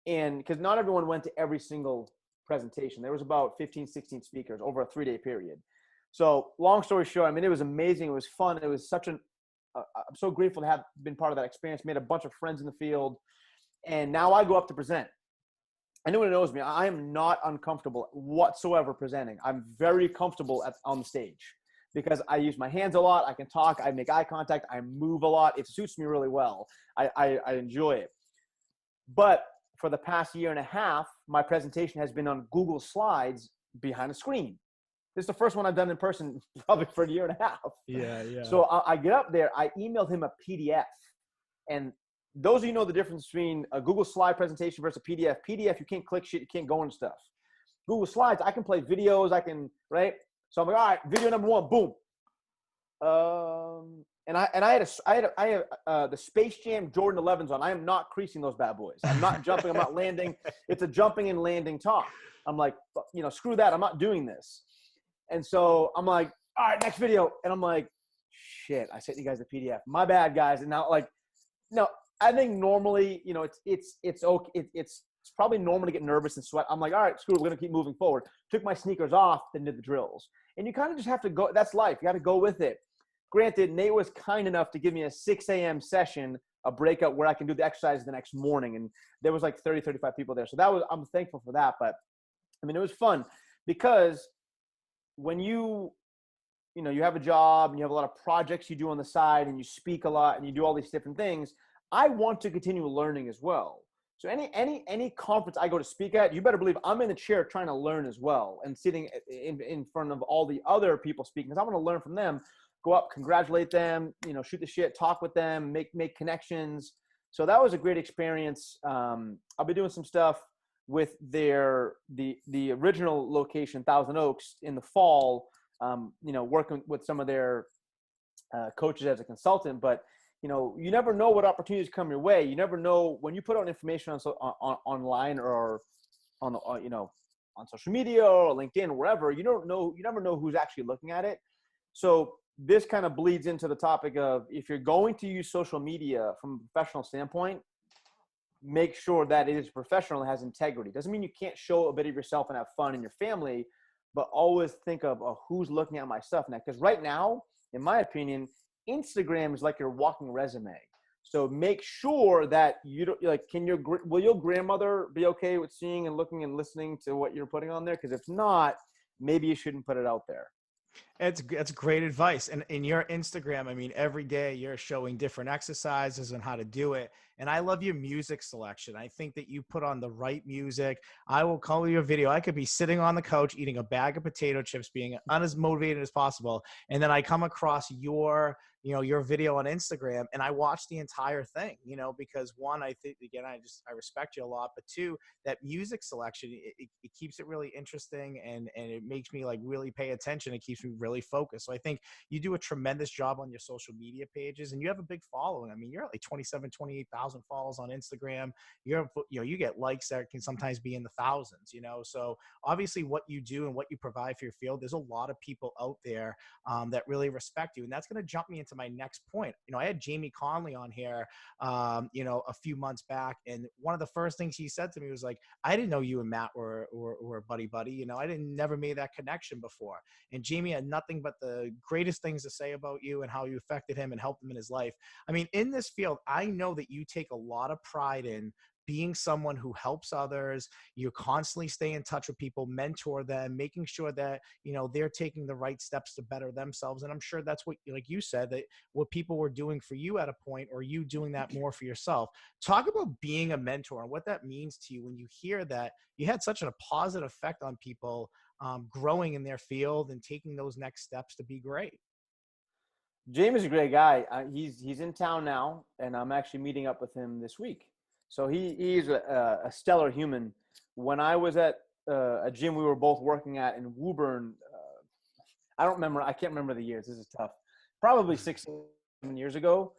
And because not everyone went to every single presentation. There was about 15, 16 speakers over a 3-day period. So long story short, I mean, it was amazing. It was fun. It was I'm so grateful to have been part of that experience, made a bunch of friends in the field. And now I go up to present. Anyone who knows me, I am not uncomfortable whatsoever presenting. I'm very comfortable on the stage because I use my hands a lot. I can talk. I make eye contact. I move a lot. It suits me really well. I enjoy it. But for the past year and a half, my presentation has been on Google Slides behind a screen. This is the first one I've done in person probably for a year and a half. Yeah. So I get up there. I emailed him a PDF. And those of you know the difference between a Google Slide presentation versus a PDF. PDF, you can't click shit. You can't go into stuff. Google Slides, I can play videos. Right? So I'm like, all right, video number 1, boom. And I had the Space Jam Jordan 11s on. I am not creasing those bad boys. I'm not jumping. I'm not landing. It's a jumping and landing talk. I'm like, screw that. I'm not doing this. And so I'm like, all right, next video. And I'm like, shit, I sent you guys the PDF. My bad, guys. And now, no, I think normally, it's okay. It's probably normal to get nervous and sweat. I'm like, all right, screw it. We're going to keep moving forward. Took my sneakers off, then did the drills. And you kind of just have to go. That's life. You got to go with it. Granted, Nate was kind enough to give me a 6 a.m. session, a breakout where I can do the exercise the next morning. And there was like 30, 35 people there. So I'm thankful for that. But I mean, it was fun because when you have a job and you have a lot of projects you do on the side and you speak a lot and you do all these different things, I want to continue learning as well. So any conference I go to speak at, you better believe I'm in the chair trying to learn as well and sitting in front of all the other people speaking because I want to learn from them. Go up, congratulate them, shoot the shit, talk with them, make connections. So that was a great experience. I'll be doing some stuff with the original location, Thousand Oaks, in the fall. Working with some of their coaches as a consultant, but you never know what opportunities come your way. You never know when you put out information on online or on on social media or LinkedIn or wherever. You never know who's actually looking at it. So this kind of bleeds into the topic of, if you're going to use social media from a professional standpoint, make sure that it is professional and has integrity. Doesn't mean you can't show a bit of yourself and have fun in your family, but always think of who's looking at my stuff now. Because right now, in my opinion, Instagram is like your walking resume. So make sure that you don't will your grandmother be okay with seeing and looking and listening to what you're putting on there? Because if not, maybe you shouldn't put it out there. That's great advice. And in your Instagram, I mean, every day you're showing different exercises and how to do it. And I love your music selection. I think that you put on the right music. I will call your video. I could be sitting on the couch eating a bag of potato chips, being as motivated as possible. And then I come across your video on Instagram and I watch the entire thing, because one, I think, again, I respect you a lot, but two, that music selection, it keeps it really interesting and it makes me like really pay attention. It keeps me really focused. So I think you do a tremendous job on your social media pages and you have a big following. I mean, you're like 28,000 followers on Instagram. You get likes that can sometimes be in the thousands, so obviously what you do and what you provide for your field, there's a lot of people out there that really respect you. And that's going to jump me into my next point. I had Jamie Conley on here, a few months back. And one of the first things he said to me was like, I didn't know you and Matt were buddy. I never made that connection before. And Jamie had nothing but the greatest things to say about you and how you affected him and helped him in his life. I mean, in this field, I know that you take a lot of pride in being someone who helps others. You constantly stay in touch with people, mentor them, making sure that, they're taking the right steps to better themselves. And I'm sure that's what, like you said, that what people were doing for you at a point, or you doing that more for yourself. Talk about being a mentor and what that means to you when you hear that you had such a positive effect on people growing in their field and taking those next steps to be great. James is a great guy. He's in town now, and I'm actually meeting up with him this week. So he's a stellar human. When I was at a gym we were both working at in Woburn, I can't remember the years. This is tough. Probably 6-7 years ago.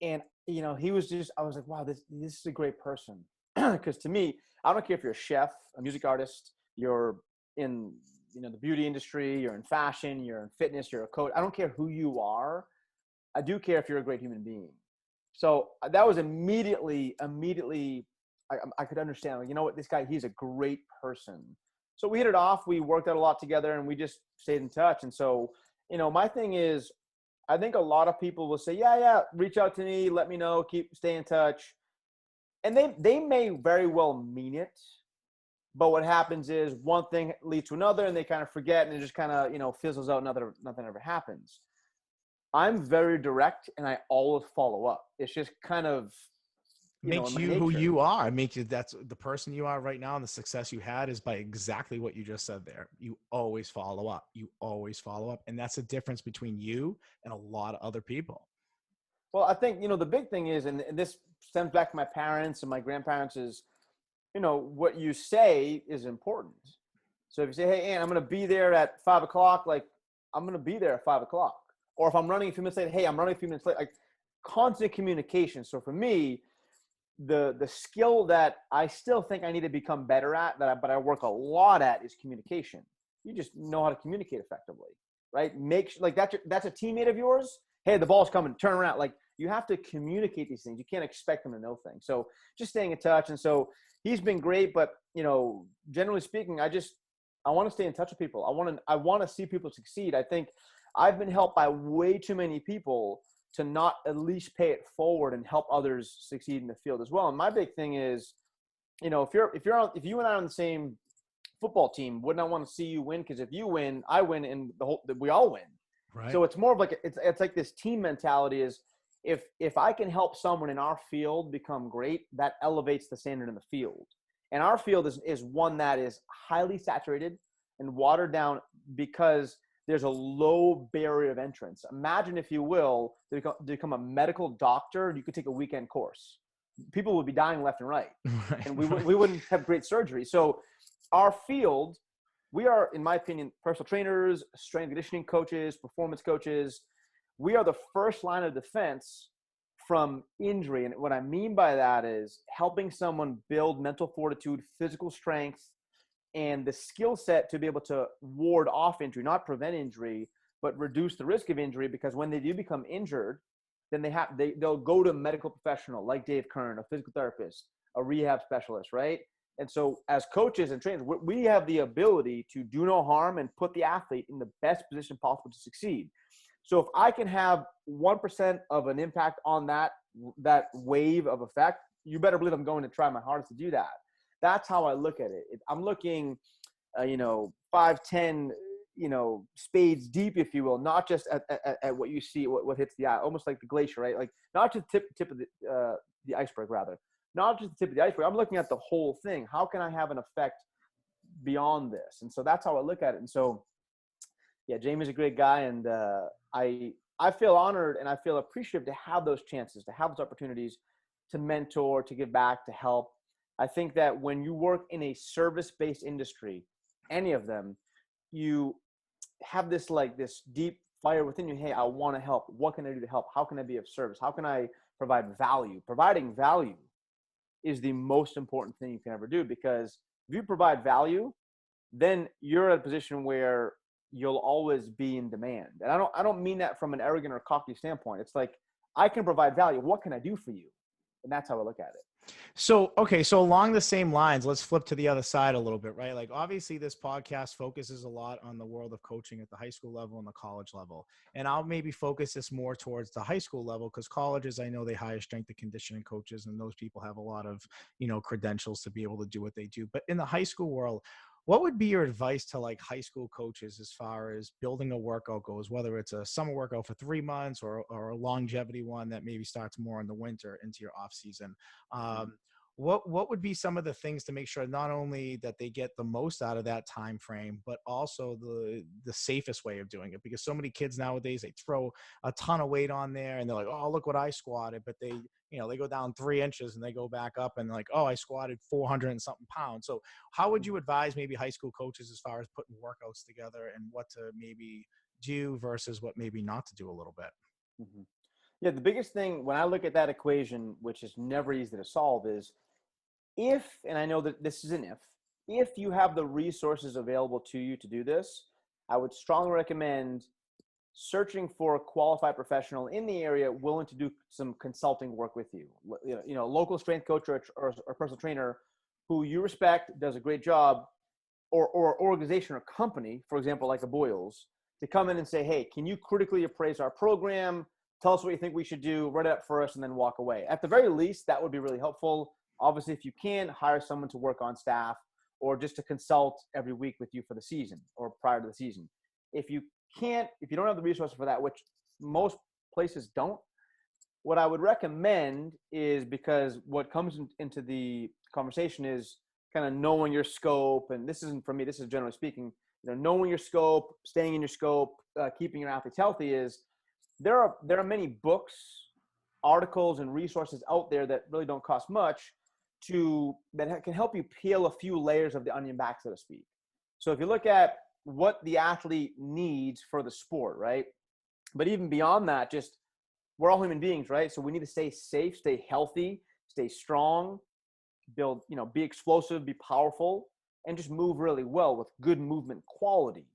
And, he was I was like, wow, this is a great person. Because to me, I don't care if you're a chef, a music artist, you're in, the beauty industry, you're in fashion, you're in fitness, you're a coach. I don't care who you are. I do care if you're a great human being. So that was immediately, I could understand, like, you know what, this guy, he's a great person. So we hit it off. We worked out a lot together and we just stayed in touch. And so, my thing is, I think a lot of people will say, yeah, reach out to me, let me know, stay in touch. And they may very well mean it. But what happens is one thing leads to another and they kind of forget and it just kind of, fizzles out. Nothing ever happens. I'm very direct and I always follow up. It's just kind of makes you who you are. That's the person you are right now, and the success you had is by exactly what you just said there. You always follow up. And that's the difference between you and a lot of other people. Well, I think, the big thing is, and this stems back to my parents and my grandparents, is, what you say is important. So if you say, hey, Aunt, I'm going to be there at 5:00, like I'm going to be there at 5:00. Or if I'm running a few minutes late, hey, I'm running a few minutes late, like constant communication. So for me, the skill that I still think I need to become better at, but I work a lot at, is communication. You just know how to communicate effectively, right? That's a teammate of yours. Hey, the ball's coming, turn around. Like, you have to communicate these things. You can't expect them to know things. So just staying in touch. And so he's been great, but generally speaking, I want to stay in touch with people. I want to see people succeed. I think I've been helped by way too many people to not at least pay it forward and help others succeed in the field as well. And my big thing is, if you and I are on the same football team, wouldn't I want to see you win? Because if you win, I win, and we all win. Right. So it's more of like it's like this team mentality is, if I can help someone in our field become great, that elevates the standard in the field. And our field is one that is highly saturated and watered down because there's a low barrier of entrance. Imagine, if you will, to become a medical doctor, you could take a weekend course. People would be dying left and right. And we wouldn't have great surgery. So our field, we are, in my opinion, personal trainers, strength and conditioning coaches, performance coaches. we are the first line of defense from injury. And what I mean by that is helping someone build mental fortitude, physical strength, and the skill set to be able to ward off injury, not prevent injury, but reduce the risk of injury. Because when they do become injured, then they'll go to a medical professional like Dave Kern, a physical therapist, a rehab specialist, right? And so as coaches and trainers, we have the ability to do no harm and put the athlete in the best position possible to succeed. So if I can have 1% of an impact on that wave of effect, you better believe I'm going to try my hardest to do that. That's how I look at it. I'm looking, 5, 10, spades deep, if you will, not just at what you see, what hits the eye, almost like the glacier, right? Like not just tip of the iceberg, rather. Not just the tip of the iceberg. I'm looking at the whole thing. How can I have an effect beyond this? And so that's how I look at it. And so, yeah, Jamie's a great guy, and I feel honored and I feel appreciative to have those chances, to have those opportunities to mentor, to give back, to help. I think that when you work in a service-based industry, any of them, you have this deep fire within you. Hey, I want to help. What can I do to help? How can I be of service? How can I provide value? Providing value is the most important thing you can ever do, because if you provide value, then you're in a position where you'll always be in demand. And I don't mean that from an arrogant or cocky standpoint. It's like, I can provide value. What can I do for you? And that's how I look at it. So, okay. So along the same lines, let's flip to the other side a little bit, right? Like obviously this podcast focuses a lot on the world of coaching at the high school level and the college level. And I'll maybe focus this more towards the high school level, because colleges, I know they hire strength and conditioning coaches, and those people have a lot of, credentials to be able to do what they do. But in the high school world, what would be your advice to like high school coaches as far as building a workout goes, whether it's a summer workout for 3 months or a longevity one that maybe starts more in the winter into your off season? What would be some of the things to make sure not only that they get the most out of that time frame, but also the safest way of doing it? Because so many kids nowadays, they throw a ton of weight on there and they're like, oh, look what I squatted, but they go down 3 inches and they go back up and like, oh, I squatted 400 and something pounds. So how would you advise maybe high school coaches as far as putting workouts together and what to maybe do versus what maybe not to do a little bit? Mm-hmm. Yeah, the biggest thing when I look at that equation, which is never easy to solve, is and I know that this is an if you have the resources available to you to do this, I would strongly recommend searching for a qualified professional in the area willing to do some consulting work with you. Local strength coach or personal trainer who you respect, does a great job, or organization or company, for example, like a Boyles, to come in and say, hey, can you critically appraise our program? Tell us what you think we should do, write it up for us, and then walk away. At the very least, that would be really helpful. Obviously, if you can, hire someone to work on staff or just to consult every week with you for the season or prior to the season. If you don't have the resources for that, which most places don't, what I would recommend is, because what comes into the conversation is kind of knowing your scope. And this isn't for me, this is generally speaking, knowing your scope, staying in your scope, keeping your athletes healthy is there are many books, articles, and resources out there that really don't cost much that can help you peel a few layers of the onion back, so to speak. So if you look at what the athlete needs for the sport, right? But even beyond that, just we're all human beings, right? So we need to stay safe, stay healthy, stay strong, build, be explosive, be powerful, and just move really well with good movement quality.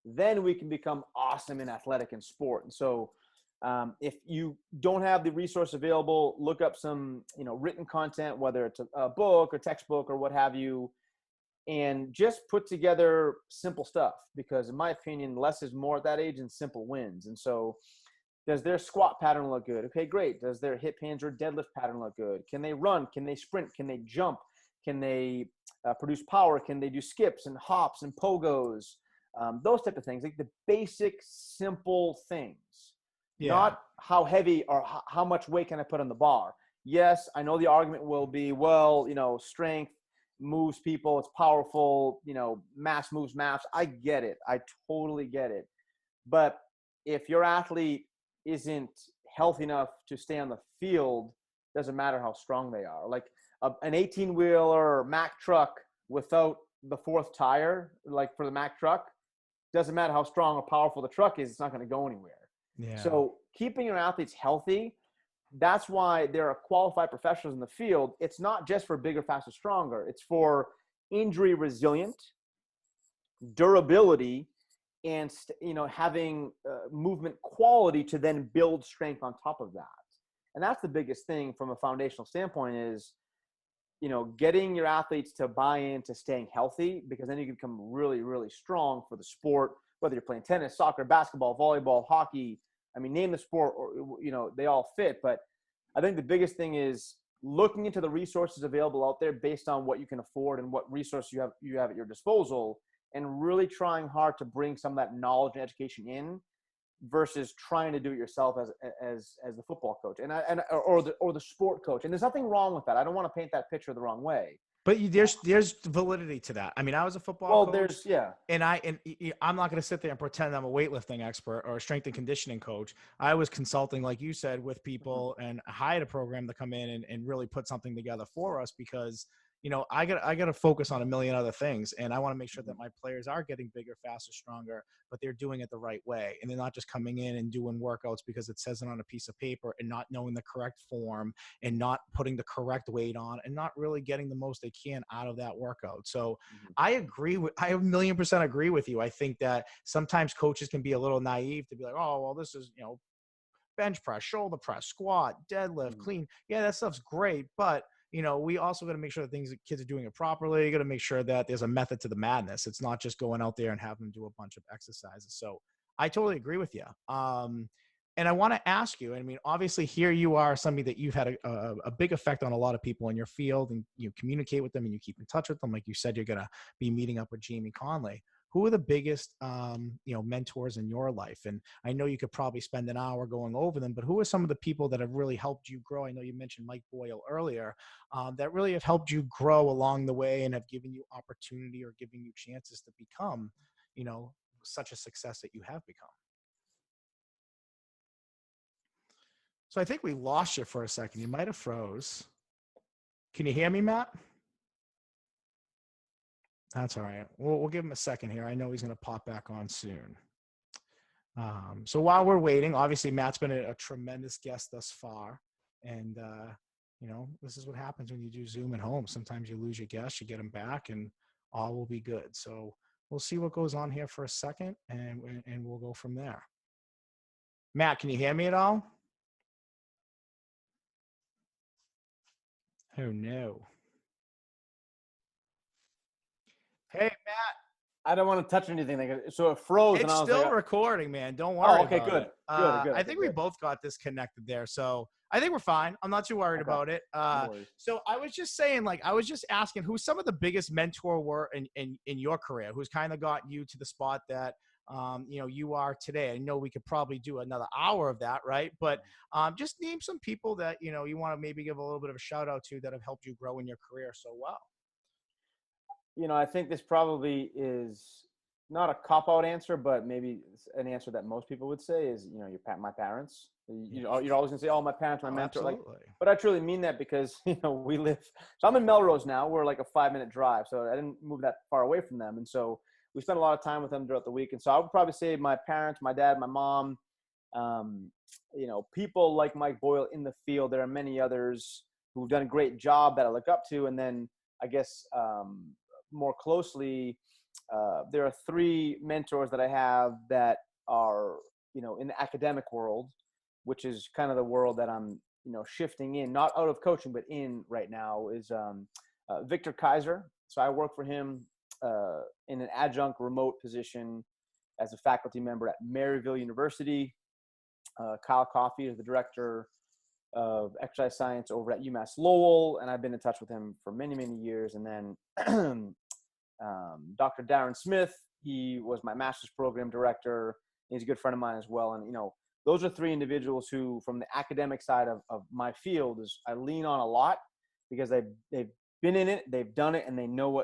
Then we can become awesome and athletic in sport. And so if you don't have the resource available, look up some, written content, whether it's a book or textbook or what have you, and just put together simple stuff, because in my opinion, less is more at that age and simple wins. And so does their squat pattern look good? Okay, great. Does their hip hinge or deadlift pattern look good? Can they run? Can they sprint? Can they jump? Can they produce power? Can they do skips and hops and pogos? Those type of things, like the basic simple things. Yeah. Not how heavy or how much weight can I put on the bar. Yes, I know the argument will be, well, strength moves people, it's powerful, mass moves mass. I get it. I totally get it. But if your athlete isn't healthy enough to stay on the field, doesn't matter how strong they are. Like an 18-wheeler Mack truck without the fourth tire, like for the Mack truck, doesn't matter how strong or powerful the truck is, it's not going to go anywhere. Yeah. So keeping your athletes healthy, that's why there are qualified professionals in the field. It's not just for bigger, faster, stronger. It's for injury resilient, durability, and having movement quality to then build strength on top of that. And that's the biggest thing from a foundational standpoint is, getting your athletes to buy into staying healthy, because then you can become really, really strong for the sport, whether you're playing tennis, soccer, basketball, volleyball, hockey. I mean, name the sport, or, they all fit. But I think the biggest thing is looking into the resources available out there based on what you can afford and what resources you have at your disposal, and really trying hard to bring some of that knowledge and education in, versus trying to do it yourself as the football coach or the sport coach. And there's nothing wrong with that. I don't want to paint that picture the wrong way. But there's validity to that. I mean, I was a football Well, coach, yeah. and I'm not going to sit there and pretend I'm a weightlifting expert or a strength and conditioning coach. I was consulting, like you said, with people and hired a program to come in and really put something together for us, because I got to focus on a million other things, and I want to make sure that my players are getting bigger, faster, stronger, but they're doing it the right way, and they're not just coming in and doing workouts because it says it on a piece of paper and not knowing the correct form and not putting the correct weight on and not really getting the most they can out of that workout. So I a million percent agree with you. I think that sometimes coaches can be a little naive to be like, oh, well, this is, bench press, shoulder press, squat, deadlift, clean. Yeah, that stuff's great. But, we also got to make sure that kids are doing it properly. You got to make sure that there's a method to the madness. It's not just going out there and having them do a bunch of exercises. So I totally agree with you. And I want to ask you, I mean, obviously here you are, somebody that you've had a big effect on a lot of people in your field, and you communicate with them and you keep in touch with them. Like you said, you're going to be meeting up with Jamie Conley. Who are the biggest, mentors in your life? And I know you could probably spend an hour going over them, but who are some of the people that have really helped you grow? I know you mentioned Mike Boyle earlier, that really have helped you grow along the way and have given you opportunity or giving you chances to become, such a success that you have become. So I think we lost you for a second. You might have froze. Can you hear me, Matt? That's all right. We'll give him a second here. I know he's going to pop back on soon. So while we're waiting, obviously Matt's been a tremendous guest thus far. And, this is what happens when you do Zoom at home. Sometimes you lose your guests, you get them back, and all will be good. So we'll see what goes on here for a second, and we'll go from there. Matt, can you hear me at all? Oh, no. Hey, Matt. I don't want to touch anything. So it froze, It's and I was still like, recording, man. Don't worry oh, okay, about good. it. Good. I Okay, think we good. both got disconnected there. So I think we're fine. I'm not too worried about it. No worries. So I was just saying, I was just asking who some of the biggest mentor were in your career, who's kind of got you to the spot that, you are today. I know we could probably do another hour of that, right? But just name some people that, you want to maybe give a little bit of a shout out to that have helped you grow in your career so well. I think this probably is not a cop-out answer, but maybe an answer that most people would say is, my parents. You're always gonna say, "Oh, my parents, my mentor." Absolutely. But I truly mean that because we live. So I'm in Melrose now. We're like a 5-minute drive, so I didn't move that far away from them, and so we spent a lot of time with them throughout the week. And so I would probably say my parents, my dad, my mom, people like Mike Boyle in the field. There are many others who've done a great job that I look up to, and then I guess more closely. There are 3 mentors that I have that are, in the academic world, which is kind of the world that I'm, shifting in, not out of coaching, but in right now, is Victor Kaiser. So I work for him in an adjunct remote position as a faculty member at Maryville University. Kyle Coffey is the director of exercise science over at UMass Lowell, and I've been in touch with him for many, many years. And then Dr. Darren Smith, he was my master's program director. He's a good friend of mine as well. And, those are 3 individuals who, from the academic side of my field, I lean on a lot because they've been in it, they've done it, and they know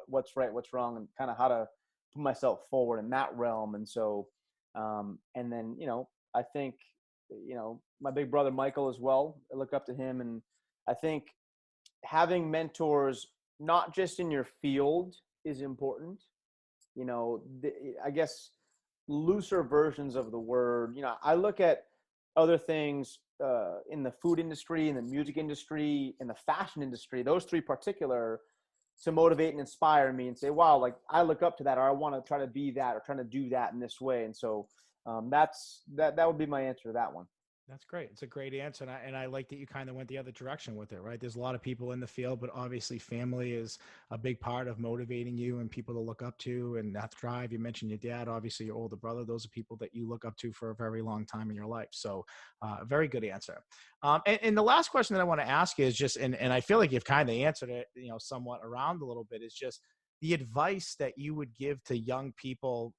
what's right, what's wrong, and kind of how to put myself forward in that realm. And so, and then, I think, my big brother, Michael, as well, I look up to him. And I think having mentors, not just in your field, is important. I guess looser versions of the word. I look at other things in the food industry, in the music industry, in the fashion industry, those three particular, to motivate and inspire me and say, wow, like I look up to that, or I want to try to be that, or trying to do that in this way. And so that would be my answer to that one. That's great. It's a great answer. And I like that you kind of went the other direction with it, right? There's a lot of people in the field, but obviously family is a big part of motivating you and people to look up to and that drive. You mentioned your dad, obviously your older brother. Those are people that you look up to for a very long time in your life. So a very good answer. And the last question that I want to ask is just, and I feel like you've kind of answered it, somewhat around a little bit, is just the advice that you would give to young people,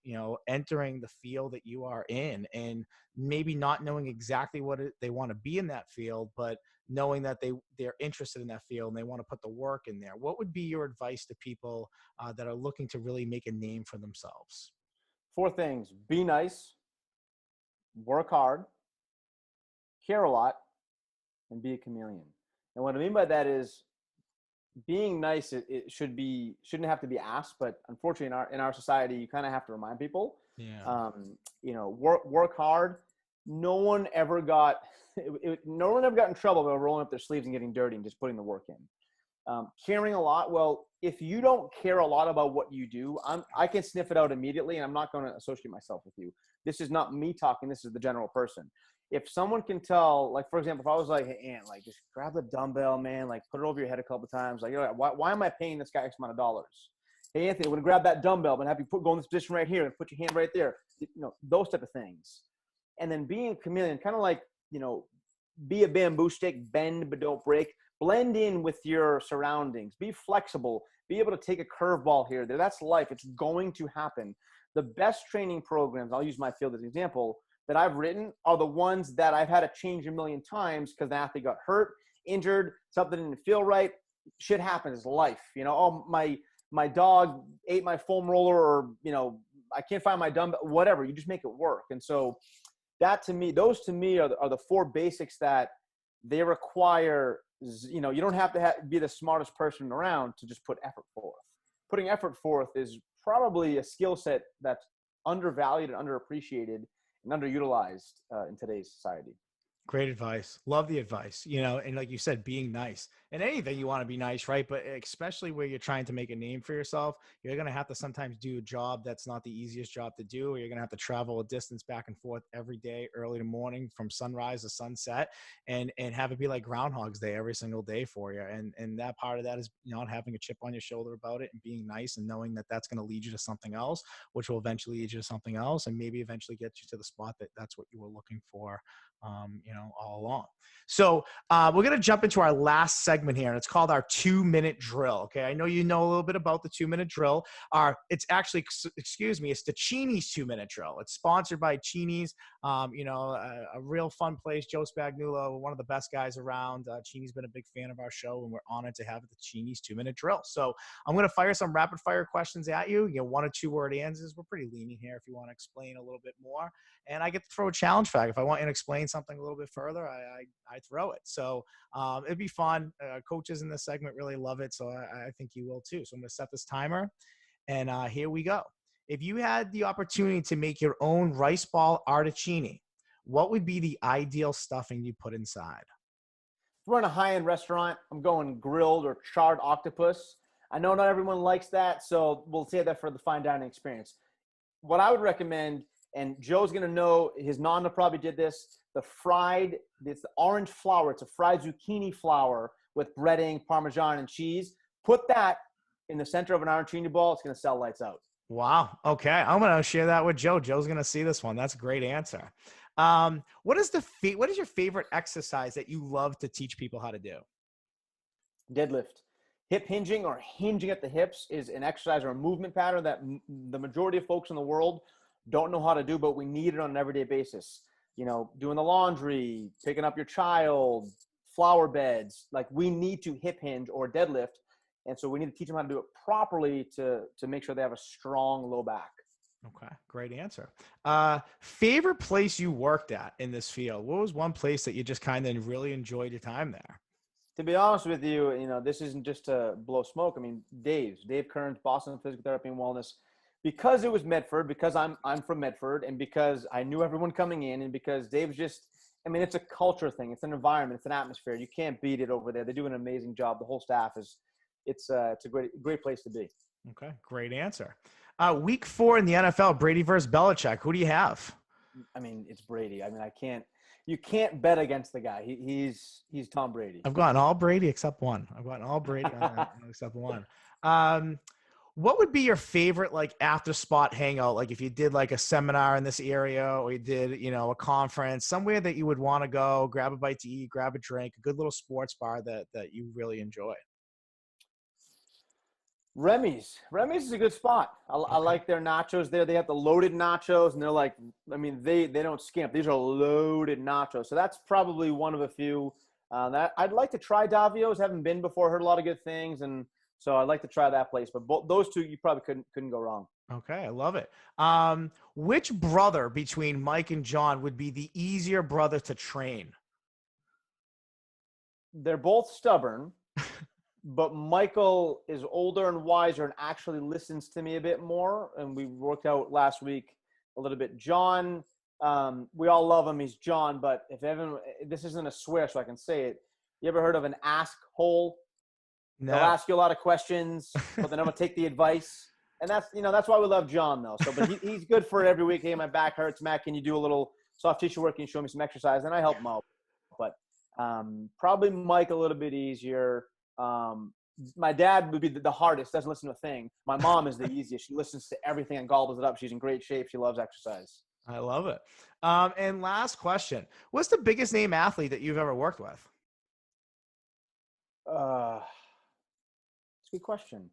entering the field that you are in, and maybe not knowing exactly what they want to be in that field, but knowing that they're interested in that field and they want to put the work in there. What would be your advice to people that are looking to really make a name for themselves? Four things: be nice, work hard, care a lot, and be a chameleon. And what I mean by that is being nice. It shouldn't have to be asked, but unfortunately in our society, you kind of have to remind people. Yeah. Work hard. No one ever got no one ever got in trouble by rolling up their sleeves and getting dirty and just putting the work in. Caring a lot. Well, if you don't care a lot about what you do, I can sniff it out immediately, and I'm not going to associate myself with you. This is not me talking. This is the general person. If someone can tell, like, for example, if I was like, hey, Aunt, like, just grab the dumbbell, man, like, put it over your head a couple of times. Like, why am I paying this guy X amount of dollars? Hey, Anthony, I'm going to grab that dumbbell, but have you go in this position right here and put your hand right there. Those type of things. And then being a chameleon, kind of like, be a bamboo stick, bend but don't break. Blend in with your surroundings. Be flexible. Be able to take a curveball here. That's life. It's going to happen. The best training programs, I'll use my field as an example, that I've written are the ones that I've had to change a million times because the athlete got hurt, injured, something didn't feel right. Shit happens. It's life. Oh, my dog ate my foam roller, or, I can't find my dumbbell, whatever. You just make it work. And so those to me are the four basics that they require. You don't have to be the smartest person around to just put effort forth. Putting effort forth is probably a skill set that's undervalued and underappreciated and underutilized in today's society. Great advice. Love the advice, and like you said, being nice and anything you want to be nice, right? But especially where you're trying to make a name for yourself, you're going to have to sometimes do a job that's not the easiest job to do, or you're going to have to travel a distance back and forth every day, early in the morning from sunrise to sunset, and have it be like Groundhog's Day every single day for you. And that part of that is not having a chip on your shoulder about it and being nice and knowing that that's going to lead you to something else, which will eventually lead you to something else and maybe eventually get you to the spot that's what you were looking for, all along. So we're going to jump into our last segment here, and it's called our 2-minute drill. Okay. I know you know a little bit about the 2-minute drill. It's actually, it's the Chini's 2-minute drill. It's sponsored by Chini's, a real fun place. Joe Spagnuolo, one of the best guys around. Chini's been a big fan of our show, and we're honored to have the Chini's 2-minute drill. So I'm going to fire some rapid fire questions at you. 1 or 2 word answers. We're pretty lenient here if you want to explain a little bit more. And I get to throw a challenge flag. If I want you to explain something a little bit further, I throw it. So it'd be fun. Coaches in this segment really love it. So I think you will too. So I'm going to set this timer, and here we go. If you had the opportunity to make your own rice ball arrocchini, what would be the ideal stuffing you put inside? If we're in a high-end restaurant, I'm going grilled or charred octopus. I know not everyone likes that, so we'll save that for the fine dining experience. What I would recommend, and Joe's going to know, his nonna probably did this, it's the orange flour. It's a fried zucchini flour with breading, Parmesan, and cheese. Put that in the center of an arancini ball. It's going to sell lights out. Wow. Okay. I'm going to share that with Joe. Joe's going to see this one. That's a great answer. What is your favorite exercise that you love to teach people how to do? Deadlift. Hip hinging, or hinging at the hips, is an exercise or a movement pattern that the majority of folks in the world don't know how to do, but we need it on an everyday basis. Doing the laundry, picking up your child, flower beds, like we need to hip hinge or deadlift. And so we need to teach them how to do it properly to make sure they have a strong low back. Okay. Great answer. Favorite place you worked at in this field? What was one place that you just kind of really enjoyed your time there? To be honest with you, this isn't just to blow smoke. I mean, Dave Kearns, Boston Physical Therapy and Wellness. because it was Medford, because I'm from Medford, and because I knew everyone coming in, and because Dave's just, I mean, it's a culture thing. It's an environment. It's an atmosphere. You can't beat it over there. They do an amazing job. The whole staff is, it's a great place to be. Okay, great answer. Week 4 in the NFL, Brady versus Belichick. Who do you have? I mean, it's Brady. I mean, you can't bet against the guy. He's Tom Brady. I've gotten all Brady except one. I've gotten all Brady except one. Um, what would be your favorite like after spot hangout? Like if you did like a seminar in this area, or you did, you know, a conference, somewhere that you would want to go, grab a bite to eat, grab a drink, a good little sports bar that you really enjoy. Remy's is a good spot. I Okay. like their nachos there. They have the loaded nachos, and they're like, I mean, they don't skimp. These are loaded nachos. So that's probably one of a few that I'd like to try. Davio's, haven't been before, heard a lot of good things, and so I'd like to try that place. But those two, you probably couldn't go wrong. Okay, I love it. Which brother between Mike and John would be the easier brother to train? They're both stubborn, but Michael is older and wiser and actually listens to me a bit more. And we worked out last week a little bit. John, we all love him. He's John, but if ever, this isn't a swear, so I can say it. You ever heard of an ask hole? They'll No. ask you a lot of questions, but they never take the advice. And that's why we love John though. So, but he's good for it every week. Hey, my back hurts, Matt. Can you do a little soft tissue work? Can you show me some exercise? And I help him out. But probably Mike a little bit easier. My dad would be the hardest. Doesn't listen to a thing. My mom is the easiest. She listens to everything and gobbles it up. She's in great shape. She loves exercise. I love it. And last question. What's the biggest name athlete that you've ever worked with? It's a good question.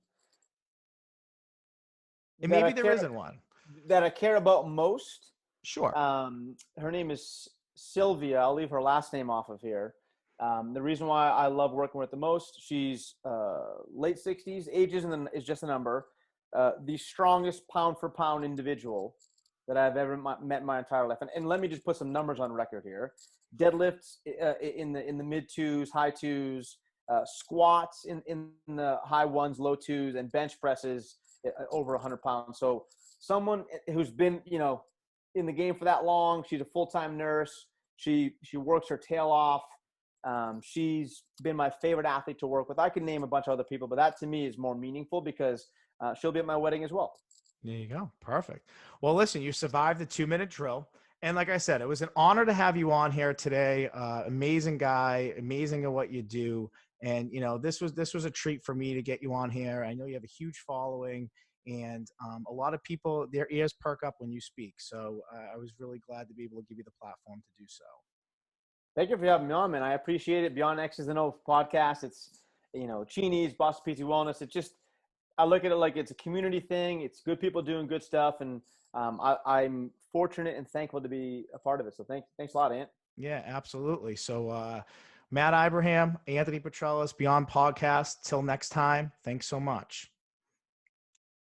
And That maybe I there care isn't one. that I care about most. Sure. Her name is Sylvia. I'll leave her last name off of here. The reason why I love working with the most, she's late 60s. Age is just a number. The strongest pound for pound individual that I've ever met in my entire life. And let me just put some numbers on record here. Deadlifts in the mid twos, high twos, squats in the high ones, low twos, and bench presses over 100 pounds. So someone who's been, in the game for that long. She's a full-time nurse. She works her tail off. She's been my favorite athlete to work with. I can name a bunch of other people, but that to me is more meaningful because she'll be at my wedding as well. There you go. Perfect. Well, listen, you survived the 2-minute drill. And like I said, it was an honor to have you on here today. Amazing guy, amazing at what you do. And, this was a treat for me to get you on here. I know you have a huge following, and a lot of people, their ears perk up when you speak. So I was really glad to be able to give you the platform to do so. Thank you for having me on, man. I appreciate it. Beyond X's and O podcast. It's, Chini's, Boston PT Wellness. It's just, I look at it like it's a community thing. It's good people doing good stuff. And I'm fortunate and thankful to be a part of it. So thanks a lot, Ant. Yeah, absolutely. So Matt Ibrahim, Anthony Petrellis, Beyond Podcast. Till next time. Thanks so much.